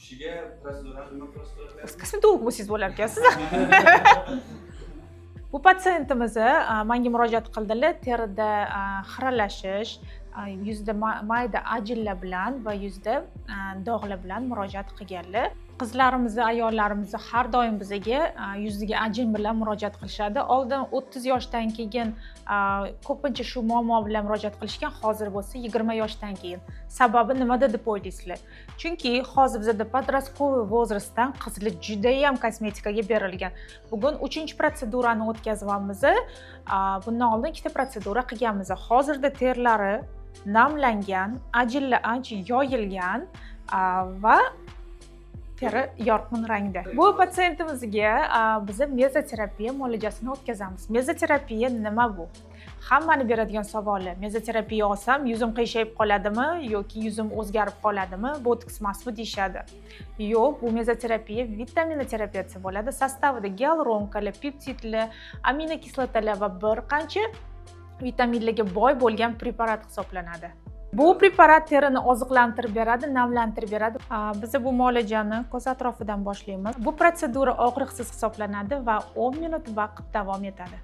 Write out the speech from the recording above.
Ishiga protsedura nima protsedura? Kosmetolog bo'lsangiz bo'lar ekansiz. Bu patsientimiz menga murojaat qildilar, terida xiralashish, yuzda mayda ajinlar bilan va yuzda dog'lar bilan murojaat qilganlar. Qizlarimiz, ayollarimiz har doim bizga yuziga ajin bilan murojaat qilishadi. Oldin 30 yoshdan keyin ko'pincha shu muammo bilan murojaat qilishgan, hozir bo'lsa 20 yoshdan keyin. Sababi nimada deb o'ylaysizlar? Chunki hozir bizda подростковый возрастdan qizlar juda ham kosmetikaga berilgan. Bugun 3-protsedurani o'tkazyapmiz. Bundan oldin 2ta protsedura qilganmiz. Hozirda terlari namlangan, ajinlar ancha yoyilgan va teri yorqin rangda. Bu patsientimizga biz mezoterapiya muolajasini o'tkazamiz. Mezoterapiya nima bu? Hammani beradigan savoli. Mezoterapiya olsam yuzim qiyshayib qoladimi yoki yuzim o'zgarib qoladimi? Botoks emasmi deyshadi. Yo'q, bu mezoterapiya vitaminoterapiya bo'ladi. Sostavida gialuronkalar, peptidlar, aminokislotalar va bir qancha vitaminlarga boy bo'lgan preparat hisoblanadi. Bu preparat terini oziqlantirib beradi, namlantirib beradi. Biz bu muolajani ko'z atrofidan boshlaymiz. Bu protsedura og'riqsiz hisoblanadi va 10 minut vaqt davom etadi.